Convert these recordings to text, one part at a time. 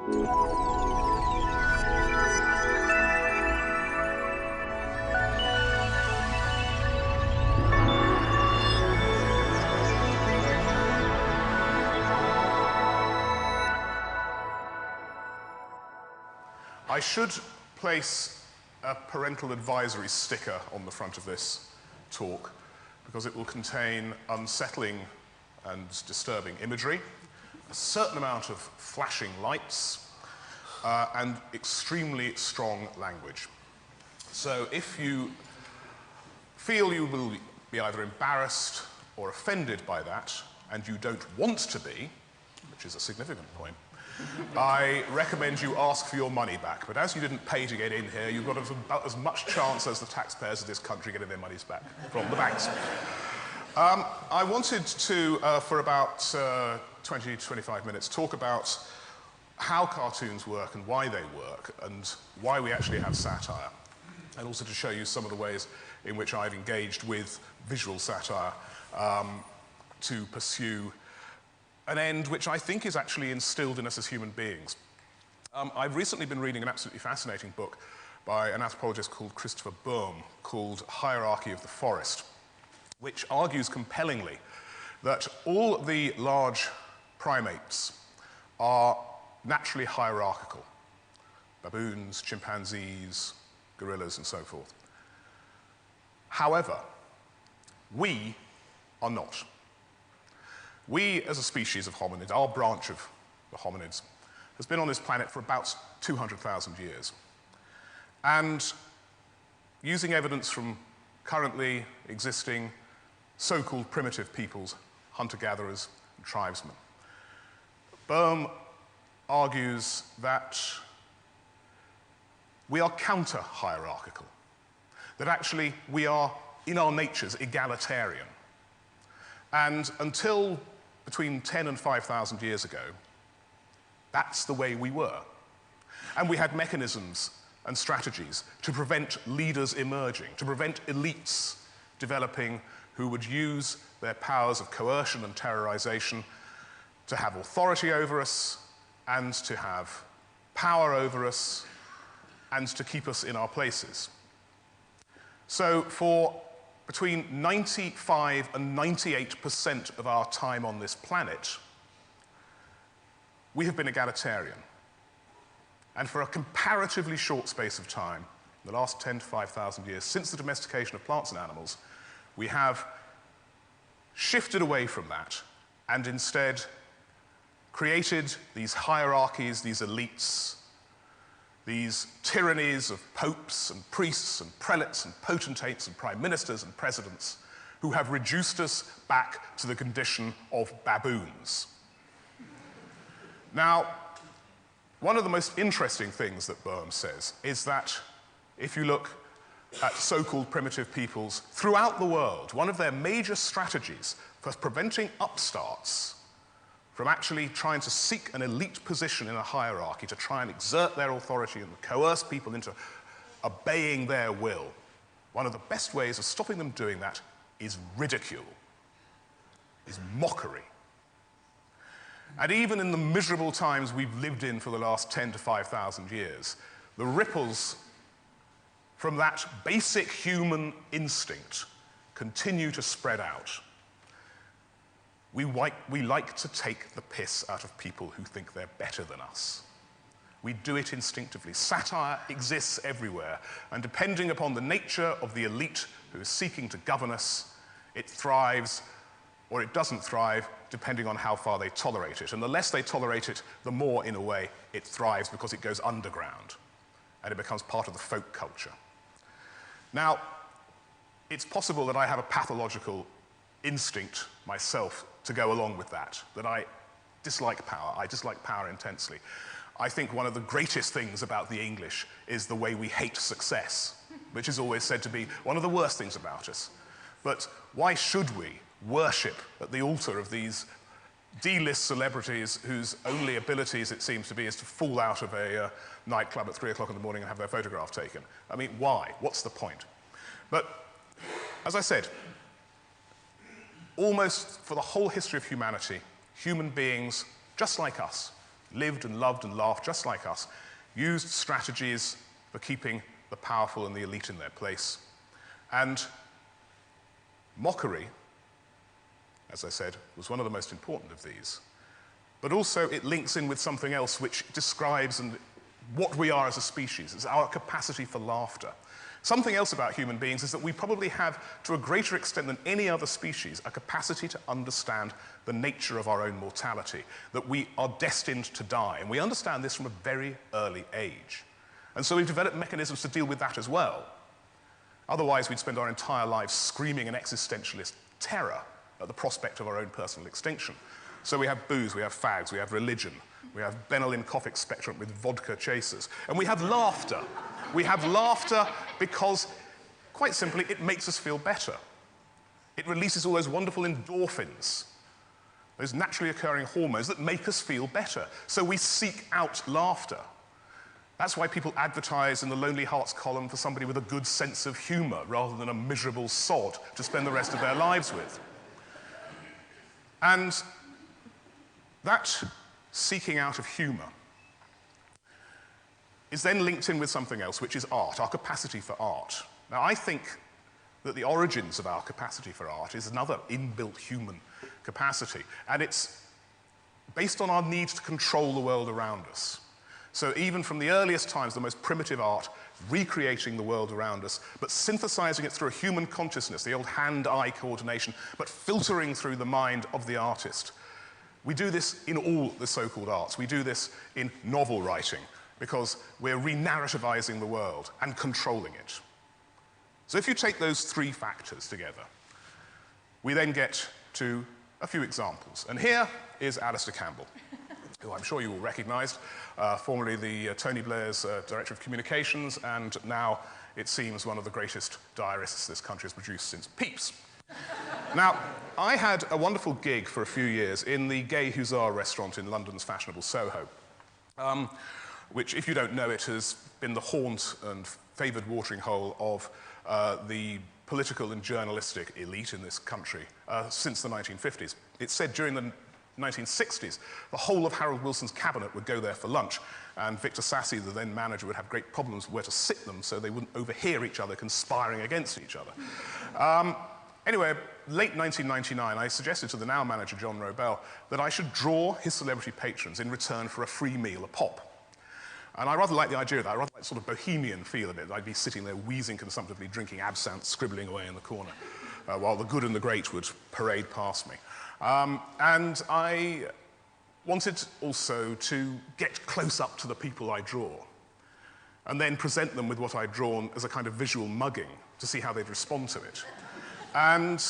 I should place a parental advisory sticker on the front of this talk because it will contain unsettling and disturbing imagery, a certain amount of flashing lights, and extremely strong language. So if you feel you will be either embarrassed or offended by that, and you don't want to be, which is a significant point, I recommend you ask for your money back. But as you didn't pay to get in here, you've got about as much chance as the taxpayers of this country getting their monies back from the banks. I wanted to, for about 20 to 25 minutes, talk about how cartoons work and why they work and why we actually have satire, and also to show you some of the ways in which I've engaged with visual satire to pursue an end which I think is actually instilled in us as human beings. I've recently been reading an absolutely fascinating book by an anthropologist called Christopher Boehm called Hierarchy of the Forest, which argues compellingly that all the large primates are naturally hierarchical. Baboons, chimpanzees, gorillas, and so forth. However, we are not. We, as a species of hominids, our branch of the hominids, has been on this planet for about 200,000 years. And using evidence from currently existing so-called primitive peoples, hunter-gatherers and tribesmen, Boehm argues that we are counter-hierarchical, that actually we are, in our natures, egalitarian. And until between 10 and 5,000 years ago, that's the way we were. And we had mechanisms and strategies to prevent leaders emerging, to prevent elites developing who would use their powers of coercion and terrorization to have authority over us and to have power over us and to keep us in our places. So for between 95 and 98% of our time on this planet, we have been egalitarian. And for a comparatively short space of time, the last 10 to 5,000 years, since the domestication of plants and animals, we have shifted away from that and instead created these hierarchies, these elites, these tyrannies of popes and priests and prelates and potentates and prime ministers and presidents who have reduced us back to the condition of baboons. Now, one of the most interesting things that Boehm says is that if you look at so-called primitive peoples throughout the world, one of their major strategies for preventing upstarts from actually trying to seek an elite position in a hierarchy, to try and exert their authority and coerce people into obeying their will, one of the best ways of stopping them doing that is ridicule, is mockery. And even in the miserable times we've lived in for the last 10 to 5,000 years, the ripples from that basic human instinct continue to spread out. We like to take the piss out of people who think they're better than us. We do it instinctively. Satire exists everywhere, and depending upon the nature of the elite who is seeking to govern us, it thrives or it doesn't thrive, depending on how far they tolerate it. And the less they tolerate it, the more, in a way, it thrives because it goes underground, and it becomes part of the folk culture. Now, it's possible that I have a pathological instinct myself to go along with that I dislike power. I dislike power intensely. I think one of the greatest things about the English is the way we hate success, which is always said to be one of the worst things about us. But why should we worship at the altar of these D-list celebrities whose only abilities, it seems to be, is to fall out of a nightclub at 3 o'clock in the morning and have their photograph taken? I mean, why? What's the point? But, as I said, almost for the whole history of humanity, human beings, just like us, lived and loved and laughed just like us, used strategies for keeping the powerful and the elite in their place. And mockery, as I said, was one of the most important of these. But also it links in with something else which describes what we are as a species. It's our capacity for laughter. Something else about human beings is that we probably have, to a greater extent than any other species, a capacity to understand the nature of our own mortality, that we are destined to die. And we understand this from a very early age. And so we've developed mechanisms to deal with that as well. Otherwise, we'd spend our entire lives screaming an existentialist terror at the prospect of our own personal extinction. So we have booze, we have fags, we have religion, we have Benylin cough expectorant with vodka chasers, and we have laughter. We have laughter because, quite simply, it makes us feel better. It releases all those wonderful endorphins, those naturally occurring hormones that make us feel better. So we seek out laughter. That's why people advertise in the Lonely Hearts column for somebody with a good sense of humor rather than a miserable sod to spend the rest of their lives with. And that seeking out of humor is then linked in with something else, which is art, our capacity for art. Now, I think that the origins of our capacity for art is another inbuilt human capacity, and it's based on our need to control the world around us. So even from the earliest times, the most primitive art, recreating the world around us, but synthesizing it through a human consciousness, the old hand-eye coordination, but filtering through the mind of the artist. We do this in all the so-called arts. We do this in novel writing, because we're re-narrativizing the world and controlling it. So if you take those three factors together, we then get to a few examples. And here is Alistair Campbell, who I'm sure you all recognized, formerly the Tony Blair's Director of Communications, and now, it seems, one of the greatest diarists this country has produced since Pepys. Now, I had a wonderful gig for a few years in the Gay Hussar restaurant in London's fashionable Soho, which, if you don't know it, has been the haunt and favoured watering hole of the political and journalistic elite in this country since the 1950s. It's said during the 1960s, the whole of Harold Wilson's cabinet would go there for lunch, and Victor Sassy, the then manager, would have great problems where to sit them so they wouldn't overhear each other conspiring against each other. Anyway, late 1999, I suggested to the now manager, John Robel, that I should draw his celebrity patrons in return for a free meal a pop. And I rather like the idea of that. I rather like the sort of bohemian feel of it. I'd be sitting there wheezing consumptively, drinking absinthe, scribbling away in the corner, while the good and the great would parade past me. And I wanted also to get close up to the people I draw, and then present them with what I'd drawn as a kind of visual mugging to see how they'd respond to it. And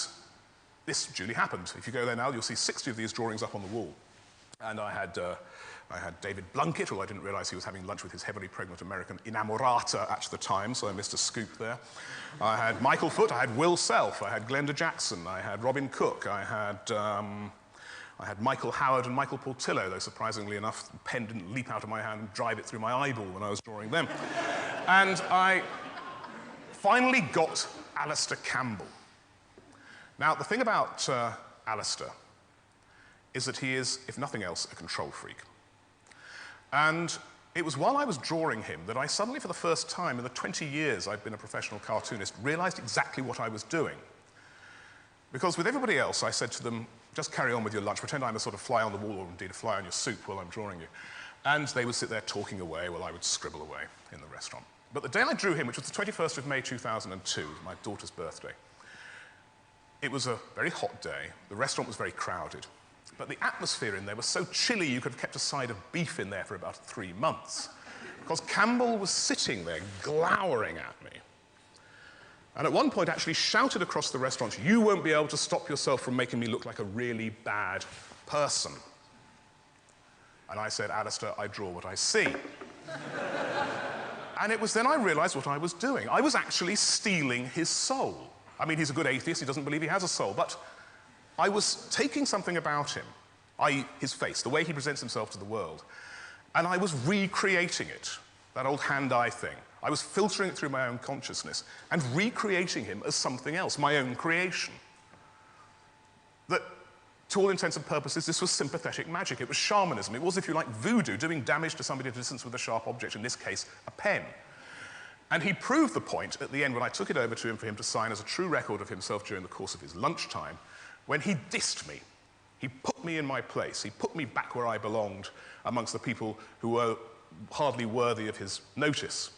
this duly happened. If you go there now, you'll see 60 of these drawings up on the wall. And I had David Blunkett, although I didn't realize he was having lunch with his heavily pregnant American inamorata at the time, so I missed a scoop there. I had Michael Foot, I had Will Self, I had Glenda Jackson, I had Robin Cook, I had Michael Howard and Michael Portillo, though surprisingly enough, the pen didn't leap out of my hand and drive it through my eyeball when I was drawing them. And I finally got Alistair Campbell. Now, the thing about Alistair is that he is, if nothing else, a control freak. And it was while I was drawing him that I suddenly, for the first time in the 20 years I've been a professional cartoonist, realized exactly what I was doing. Because with everybody else, I said to them, just carry on with your lunch, pretend I'm a sort of fly on the wall, or indeed a fly on your soup while I'm drawing you. And they would sit there talking away while I would scribble away in the restaurant. But the day I drew him, which was the 21st of May 2002, my daughter's birthday, it was a very hot day, the restaurant was very crowded, but the atmosphere in there was so chilly you could have kept a side of beef in there for about 3 months, because Campbell was sitting there glowering at me, and at one point actually shouted across the restaurant, "You won't be able to stop yourself from making me look like a really bad person." And I said, "Alistair, I draw what I see." And it was then I realized what I was doing. I was actually stealing his soul. I mean, he's a good atheist, he doesn't believe he has a soul, but I was taking something about him, i.e. his face, the way he presents himself to the world, and I was recreating it, that old hand-eye thing. I was filtering it through my own consciousness and recreating him as something else, my own creation. That to all intents and purposes, this was sympathetic magic. It was shamanism. It was, if you like, voodoo, doing damage to somebody at a distance with a sharp object, in this case, a pen. And he proved the point at the end when I took it over to him for him to sign as a true record of himself during the course of his lunchtime, when he dissed me. He put me in my place. He put me back where I belonged amongst the people who were hardly worthy of his notice.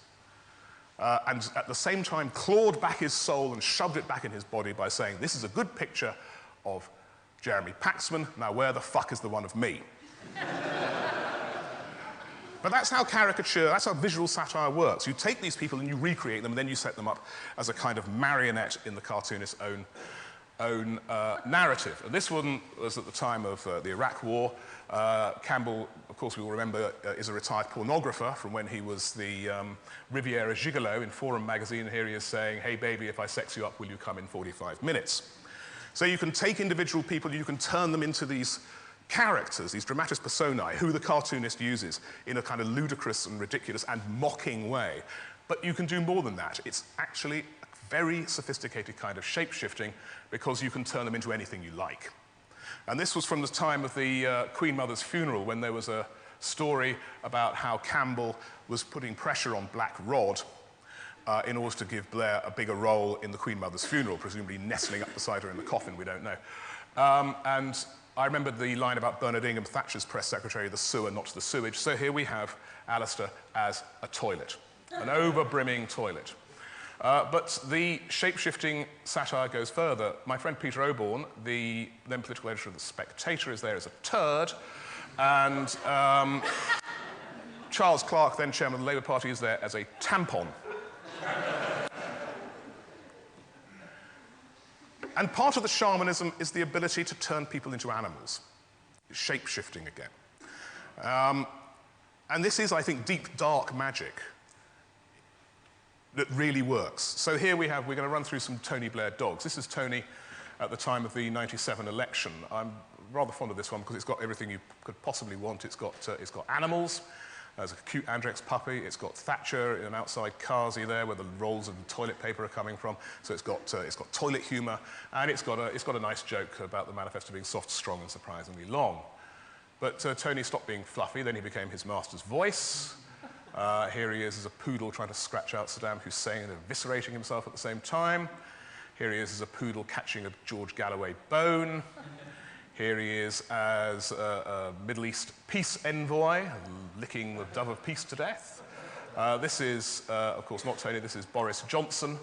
And at the same time clawed back his soul and shoved it back in his body by saying, this is a good picture of Jeremy Paxman, now where the fuck is the one of me? But that's how caricature, that's how visual satire works. You take these people and you recreate them, and then you set them up as a kind of marionette in the cartoonist's own narrative. And this one was at the time of the Iraq War. Campbell, of course, we will remember, is a retired pornographer from when he was the Riviera Gigolo in Forum magazine. And here he is saying, hey, baby, if I sex you up, will you come in 45 minutes? So you can take individual people, you can turn them into these characters, these dramatis personae, who the cartoonist uses in a kind of ludicrous and ridiculous and mocking way. But you can do more than that. It's actually a very sophisticated kind of shape-shifting, because you can turn them into anything you like. And this was from the time of the Queen Mother's funeral, when there was a story about how Campbell was putting pressure on Black Rod in order to give Blair a bigger role in the Queen Mother's funeral, presumably nestling up beside her in the coffin, we don't know. And I remember the line about Bernard Ingham, Thatcher's press secretary, the sewer, not the sewage. So here we have Alistair as a toilet, an over-brimming toilet. But the shape-shifting satire goes further. My friend Peter Oborne, the then political editor of The Spectator, is there as a turd, and Charles Clarke, then chairman of the Labour Party, is there as a tampon. And part of the shamanism is the ability to turn people into animals, shape-shifting again. And this is, I think, deep, dark magic that really works. So here we're going to run through some Tony Blair dogs. This is Tony at the time of the '97 election. I'm rather fond of this one because it's got everything you could possibly want. It's got animals. There's a cute Andrex puppy. It's got Thatcher in an outside Kazi there, where the rolls of toilet paper are coming from. So it's got toilet humour, and it's got a nice joke about the manifesto being soft, strong, and surprisingly long. But Tony stopped being fluffy. Then he became his master's voice. Here he is as a poodle trying to scratch out Saddam Hussein and eviscerating himself at the same time. Here he is as a poodle catching a George Galloway bone. Here he is as a Middle East peace envoy, licking the dove of peace to death. This is, of course, not Tony, this is Boris Johnson,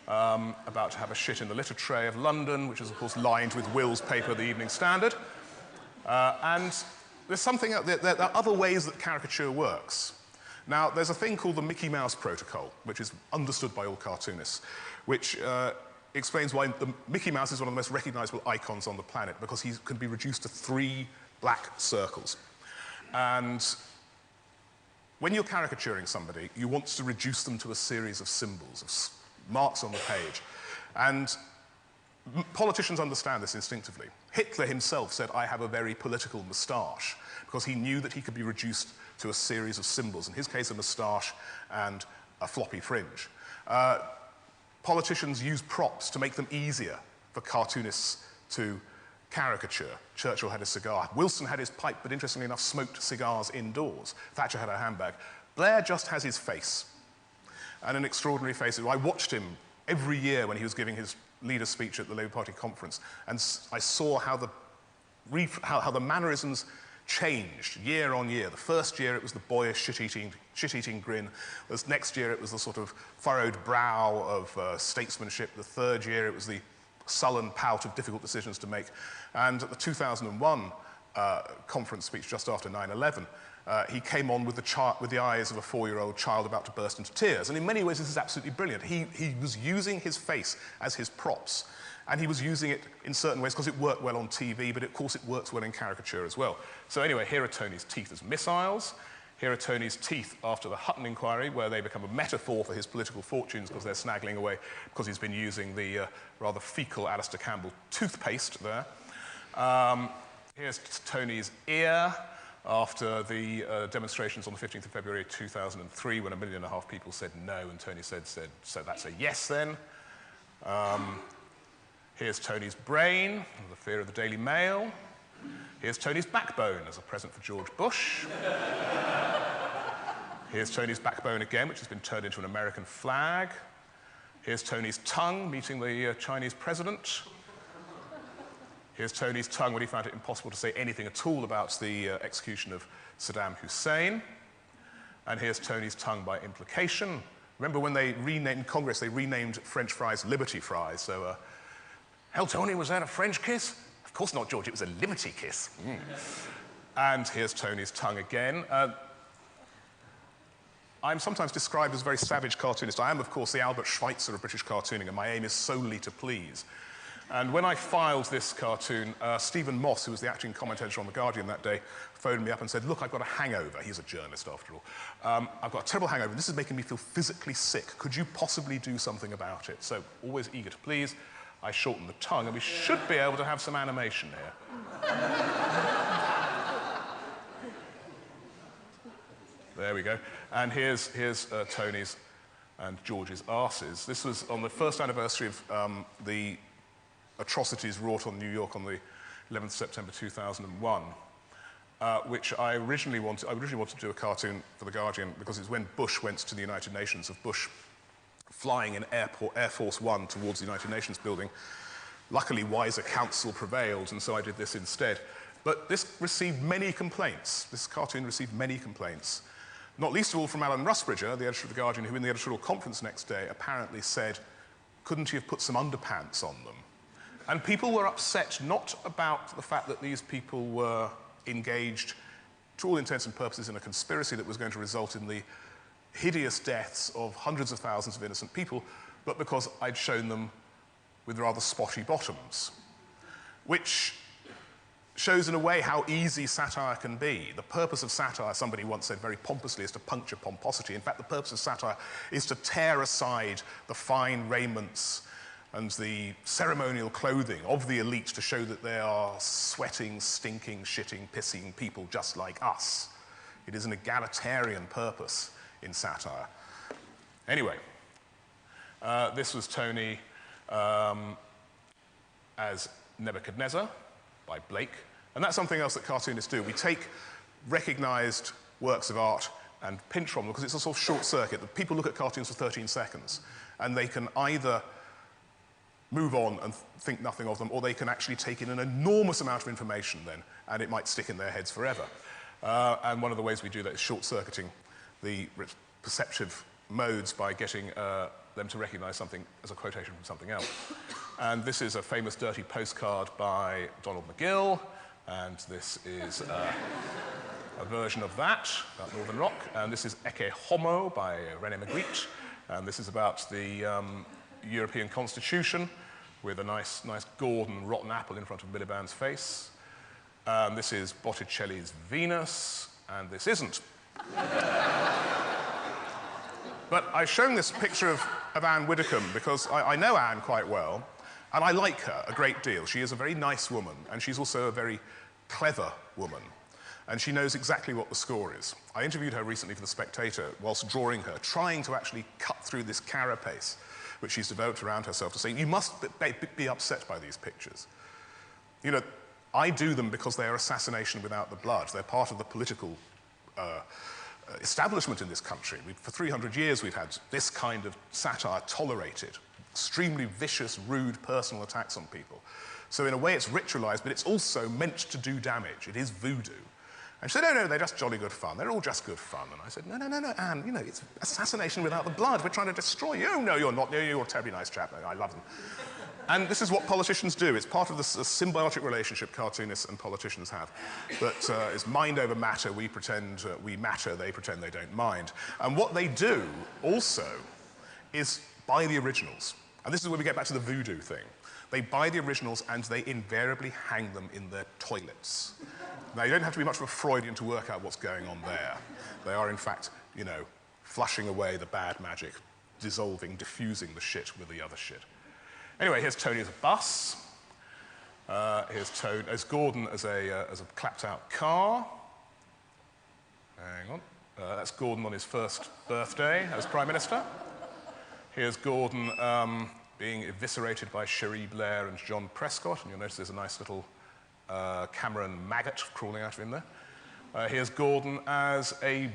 about to have a shit in the litter tray of London, which is, of course, lined with Will's paper, the Evening Standard. And there's something, there are other ways that caricature works. Now, there's a thing called the Mickey Mouse Protocol, which is understood by all cartoonists, which explains why the Mickey Mouse is one of the most recognizable icons on the planet, because he can be reduced to 3 black circles. And when you're caricaturing somebody, you want to reduce them to a series of symbols, of marks on the page. And politicians understand this instinctively. Hitler himself said, I have a very political moustache, because he knew that he could be reduced to a series of symbols, in his case a moustache and a floppy fringe. Politicians use props to make them easier for cartoonists to caricature. Churchill had his cigar. Wilson had his pipe, but interestingly enough, smoked cigars indoors. Thatcher had her handbag. Blair just has his face, and an extraordinary face. I watched him every year when he was giving his leader's speech at the Labour Party conference, and I saw how the mannerisms changed year on year. The first year it was the boyish shit-eating grin. The next year it was the sort of furrowed brow of statesmanship. The third year it was the sullen pout of difficult decisions to make. And at the 2001 conference speech just after 9/11, he came on with the eyes of a 4-year-old child about to burst into tears. And in many ways this is absolutely brilliant. He was using his face as his props. And he was using it in certain ways because it worked well on TV, but of course it works well in caricature as well. So anyway, here are Tony's teeth as missiles. Here are Tony's teeth after the Hutton inquiry, where they become a metaphor for his political fortunes because they're snaggling away because he's been using the rather fecal Alistair Campbell toothpaste there. Here's Tony's ear after the demonstrations on the 15th of February 2003, when 1.5 million people said no, and Tony said, so that's a yes then. Here's Tony's brain, the fear of the Daily Mail. Here's Tony's backbone as a present for George Bush. Here's Tony's backbone again, which has been turned into an American flag. Here's Tony's tongue meeting the Chinese president. Here's Tony's tongue when he found it impossible to say anything at all about the execution of Saddam Hussein. And here's Tony's tongue by implication. Remember when they renamed Congress, they renamed French fries Liberty fries. So, hell, Tony, was that a French kiss? Of course not, George, it was a Liberty kiss. And here's Tony's tongue again. I'm sometimes described as a very savage cartoonist. I am, of course, the Albert Schweitzer of British cartooning, and my aim is solely to please. And when I filed this cartoon, Stephen Moss, who was the acting commentator on The Guardian that day, phoned me up and said, look, I've got a hangover. He's a journalist, after all. I've got a terrible hangover, and this is making me feel physically sick. Could you possibly do something about it? So, always eager to please, I shortened the tongue, and we should be able to have some animation here. There we go. And here's Tony's and George's arses. This was on the first anniversary of the atrocities wrought on New York on the 11th September 2001, which I originally wanted to do a cartoon for The Guardian because it's when Bush went to the United Nations, of Bush flying in Air Force One towards the United Nations building. Luckily, wiser counsel prevailed, and so I did this instead. But this received many complaints. This cartoon received many complaints. Not least of all from Alan Rusbridger, the editor of The Guardian, who in the editorial conference next day apparently said, couldn't you have put some underpants on them? And people were upset not about the fact that these people were engaged, to all intents and purposes, in a conspiracy that was going to result in the hideous deaths of hundreds of thousands of innocent people, but because I'd shown them with rather spotty bottoms, which shows in a way how easy satire can be. The purpose of satire, somebody once said very pompously, is to puncture pomposity. In fact, the purpose of satire is to tear aside the fine raiments and the ceremonial clothing of the elite to show that they are sweating, stinking, shitting, pissing people just like us. It is an egalitarian purpose in satire. Anyway, this was Tony as Nebuchadnezzar by Blake. And that's something else that cartoonists do. We take recognized works of art and pinch from them because it's a sort of short circuit. People look at cartoons for 13 seconds and they can either move on and think nothing of them, or they can actually take in an enormous amount of information then, and it might stick in their heads forever. And one of the ways we do that is short-circuiting the perceptive modes by getting them to recognize something as a quotation from something else. And this is a famous dirty postcard by Donald McGill, and this is a version of that, about Northern Rock. And this is Ecce Homo by René Magritte, and this is about the European Constitution with a nice gourd and rotten apple in front of Miliband's face. This is Botticelli's Venus, and this isn't. But I've shown this picture of Anne Widdecombe because I know Anne quite well, and I like her a great deal. She is a very nice woman, and she's also a very clever woman, and she knows exactly what the score is. I interviewed her recently for The Spectator whilst drawing her, trying to actually cut through this carapace which she's developed around herself to say, you must be upset by these pictures. You know, I do them because they are assassination without the blood. They're part of the political establishment in this country. For 300 years we've had this kind of satire tolerated, extremely vicious, rude personal attacks on people. So in a way it's ritualized, but it's also meant to do damage. It is voodoo. And she said, no, they're just jolly good fun. They're all just good fun. And I said, no, Anne, you know, it's assassination without the blood. We're trying to destroy you. Oh, no, you're not. No, you're a terribly nice chap. I love them. And this is what politicians do. It's part of the symbiotic relationship cartoonists and politicians have. But it's mind over matter. We pretend we matter. They pretend they don't mind. And what they do also is buy the originals. And this is where we get back to the voodoo thing. They buy the originals and they invariably hang them in their toilets. Now, you don't have to be much of a Freudian to work out what's going on there. They are, in fact, you know, flushing away the bad magic, dissolving, diffusing the shit with the other shit. Anyway, here's Tony as a bus. Here's Gordon as a clapped-out car. Hang on. That's Gordon on his first birthday as Prime Minister. Here's Gordon being eviscerated by Cherie Blair and John Prescott, and you'll notice there's a nice little Cameron maggot crawling out of him there. Here's Gordon as a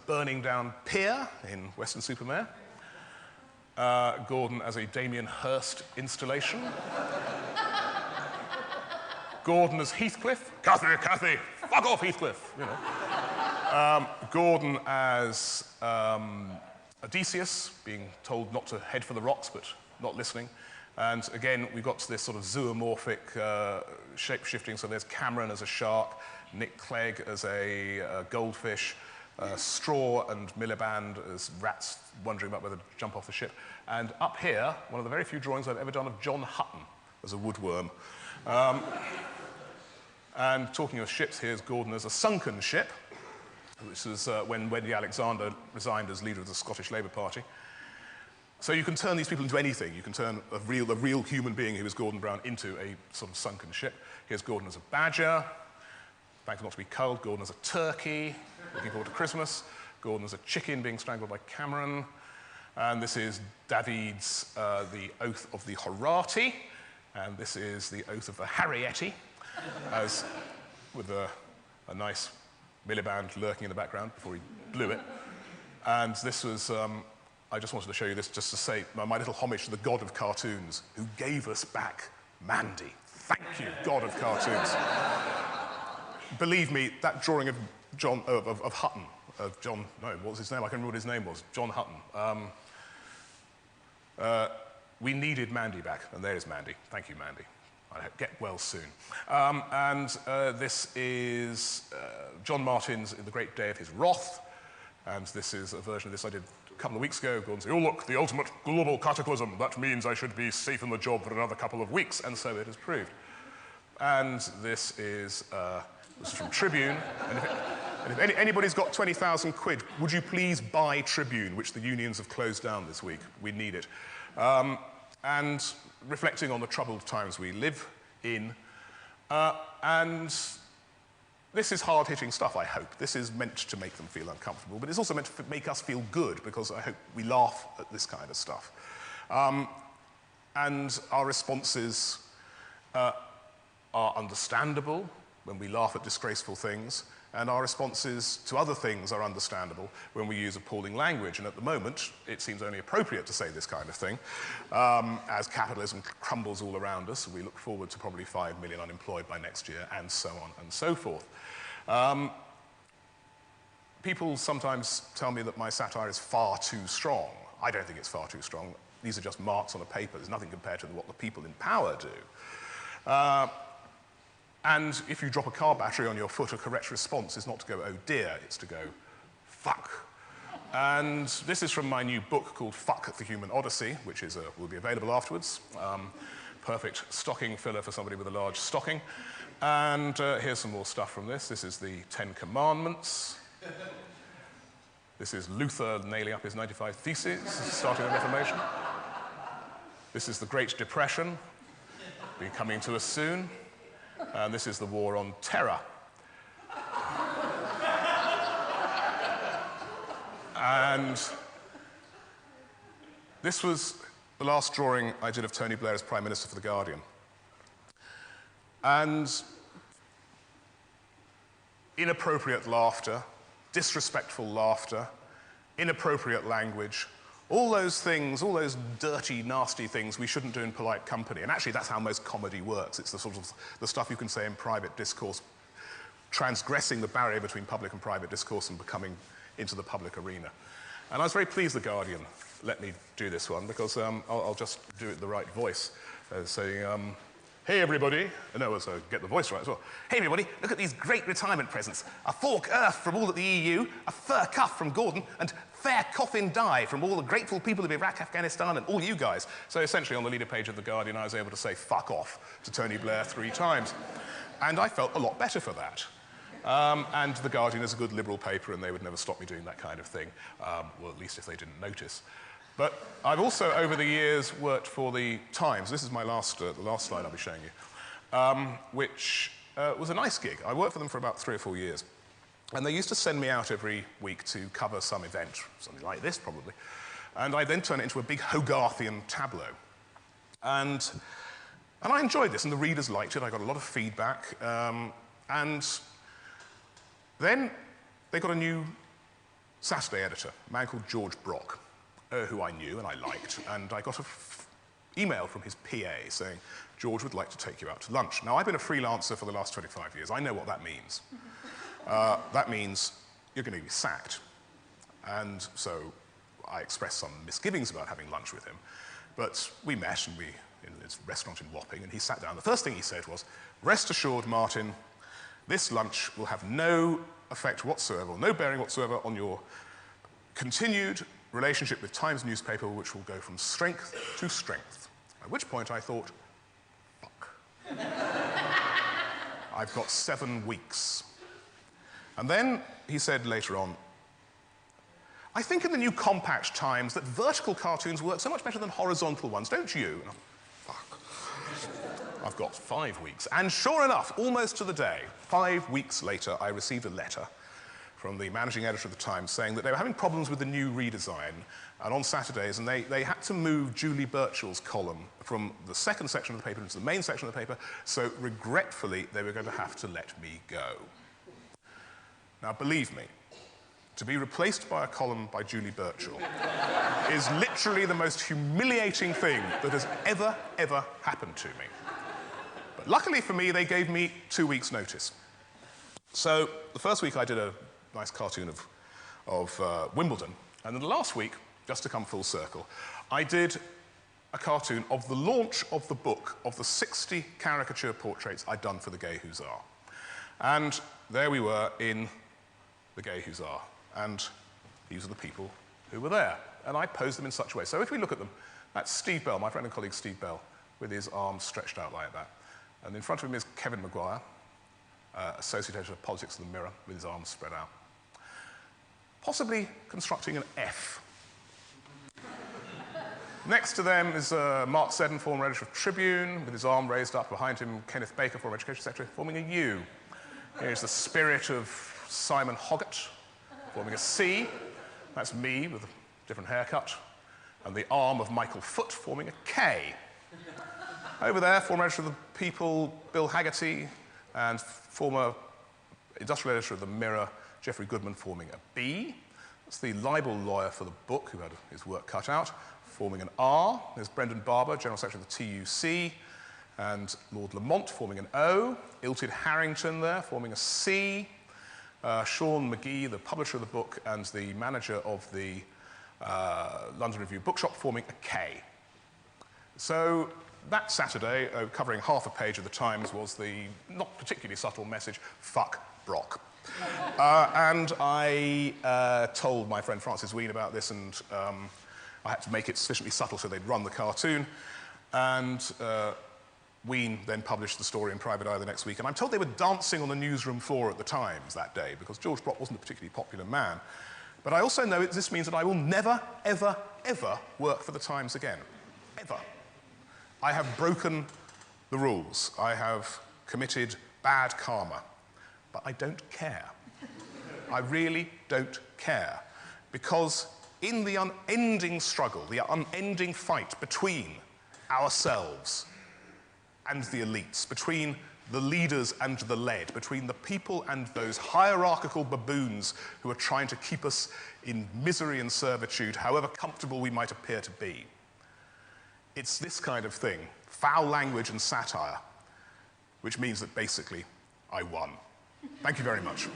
burning down pier in Weston-super-Mare. Gordon as a Damien Hirst installation. Gordon as Heathcliff. Cathy, fuck off, Heathcliff, you know. Gordon as Odysseus, being told not to head for the rocks, but not listening. And again, we got to this sort of zoomorphic shape-shifting. So there's Cameron as a shark, Nick Clegg as a goldfish, Straw and Miliband as rats wondering about whether to jump off the ship. And up here, one of the very few drawings I've ever done of John Hutton as a woodworm. And talking of ships, here's Gordon as a sunken ship, which is when Wendy Alexander resigned as leader of the Scottish Labour Party. So you can turn these people into anything. You can turn a real human being who is Gordon Brown into a sort of sunken ship. Here's Gordon as a badger, thankful not to be culled. Gordon as a turkey, looking forward to Christmas. Gordon as a chicken being strangled by Cameron. And this is David's The Oath of the Horati. And this is The Oath of the Harrieti, as with a nice Miliband lurking in the background before he blew it. And this was, I just wanted to show you this just to say my little homage to the god of cartoons who gave us back Mandy. Thank you, god of cartoons. Believe me, that drawing of Hutton, what was his name? I can't remember what his name was. John Hutton. We needed Mandy back, and there is Mandy. Thank you, Mandy. I hope get well soon. This is John Martin's In the Great Day of His Wrath, and this is a version of this I did a couple of weeks ago. Gordon said, oh look, the ultimate global cataclysm. That means I should be safe in the job for another couple of weeks, and so it has proved. And this is from Tribune. And if anybody's got 20,000 quid, would you please buy Tribune, which the unions have closed down this week? We need it. And reflecting on the troubled times we live in. And this is hard-hitting stuff, I hope. This is meant to make them feel uncomfortable, but it's also meant to make us feel good, because I hope we laugh at this kind of stuff. And our responses are understandable when we laugh at disgraceful things, and our responses to other things are understandable when we use appalling language. And at the moment, it seems only appropriate to say this kind of thing, as capitalism crumbles all around us. We look forward to probably 5 million unemployed by next year, and so on and so forth. People sometimes tell me that my satire is far too strong. I don't think it's far too strong. These are just marks on a paper. There's nothing compared to what the people in power do. And if you drop a car battery on your foot, a correct response is not to go, oh dear, it's to go, fuck. And this is from my new book called Fuck the Human Odyssey, which is, will be available afterwards. Perfect stocking filler for somebody with a large stocking. And here's some more stuff from this. This is the 10 Commandments. This is Luther nailing up his 95 Theses, starting the Reformation. This is the Great Depression, be coming to us soon. And this is the War on Terror. And this was the last drawing I did of Tony Blair as Prime Minister for The Guardian. And inappropriate laughter, disrespectful laughter, inappropriate language, all those things, all those dirty, nasty things we shouldn't do in polite company. And actually, that's how most comedy works. It's the sort of the stuff you can say in private discourse, transgressing the barrier between public and private discourse and becoming into the public arena. And I was very pleased The Guardian let me do this one, because I'll just do it in the right voice, saying, hey everybody, no, so get the voice right as well. Hey everybody, look at these great retirement presents. A fork earth from all at the EU, a fur cuff from Gordon, and fair coffin dye from all the grateful people of Iraq, Afghanistan, and all you guys. So essentially on the leader page of The Guardian, I was able to say fuck off to Tony Blair 3 times. And I felt a lot better for that. And The Guardian is a good liberal paper, and they would never stop me doing that kind of thing, well, at least if they didn't notice. But I've also, over the years, worked for The Times. This is my last, the last slide I'll be showing you, which was a nice gig. I worked for them for about 3 or 4 years. And they used to send me out every week to cover some event, something like this probably. And I then turn it into a big Hogarthian tableau. And And I enjoyed this, and the readers liked it. I got a lot of feedback. And then they got a new Saturday editor, a man called George Brock, who I knew and I liked. And I got an email from his PA saying, George would like to take you out to lunch. Now, I've been a freelancer for the last 25 years. I know what that means. That means you're going to be sacked. And so I expressed some misgivings about having lunch with him. But we met in his restaurant in Wapping, and he sat down. The first thing he said was, rest assured, Martin, this lunch will have no effect whatsoever, or no bearing whatsoever on your continued relationship with Times newspaper, which will go from strength to strength. At which point I thought, fuck. I've got 7 weeks. And then he said later on, I think in the new compact Times that vertical cartoons work so much better than horizontal ones, don't you? And fuck. I've got 5 weeks. And sure enough, almost to the day, 5 weeks later, I received a letter from the managing editor of the Times saying that they were having problems with the new redesign and on Saturdays, and they had to move Julie Birchall's column from the second section of the paper into the main section of the paper, so regretfully, they were going to have to let me go. Now, believe me, to be replaced by a column by Julie Birchall is literally the most humiliating thing that has ever happened to me. But luckily for me, they gave me 2 weeks' notice. So the first week I did a nice cartoon of Wimbledon, and then the last week, just to come full circle, I did a cartoon of the launch of the book of the 60 caricature portraits I'd done for the Gay Hussar. And there we were in the Gay Hussar. And these are the people who were there. And I posed them in such a way. So if we look at them, that's Steve Bell, my friend and colleague Steve Bell, with his arms stretched out like that. And in front of him is Kevin Maguire, associate editor of Politics of the Mirror, with his arms spread out. Possibly constructing an F. Next to them is Mark Seddon, former editor of Tribune, with his arm raised up. Behind him, Kenneth Baker, former Education Secretary, forming a U. Here's the spirit of Simon Hoggart, forming a C. That's me with a different haircut. And the arm of Michael Foote forming a K. Over there, former editor of the People, Bill Haggerty, and former industrial editor of the Mirror, Geoffrey Goodman, forming a B. That's the libel lawyer for the book, who had his work cut out, forming an R. There's Brendan Barber, General Secretary of the TUC, and Lord Lamont forming an O. Ilted Harrington there, forming a C. Sean McGee, the publisher of the book and the manager of the London Review Bookshop, forming a K. So that Saturday, covering half a page of the Times, was the not particularly subtle message, fuck Brock. And I told my friend Francis Ween about this, and I had to make it sufficiently subtle so they'd run the cartoon. And Ween then published the story in Private Eye the next week, and I'm told they were dancing on the newsroom floor at the Times that day, because George Brock wasn't a particularly popular man. But I also know this means that I will never, ever work for the Times again. Ever. I have broken the rules. I have committed bad karma. But I don't care. I really don't care. Because in the unending struggle, the unending fight between ourselves and the elites, between the leaders and the led, between the people and those hierarchical baboons who are trying to keep us in misery and servitude, however comfortable we might appear to be. It's this kind of thing, foul language and satire, which means that basically I won. Thank you very much.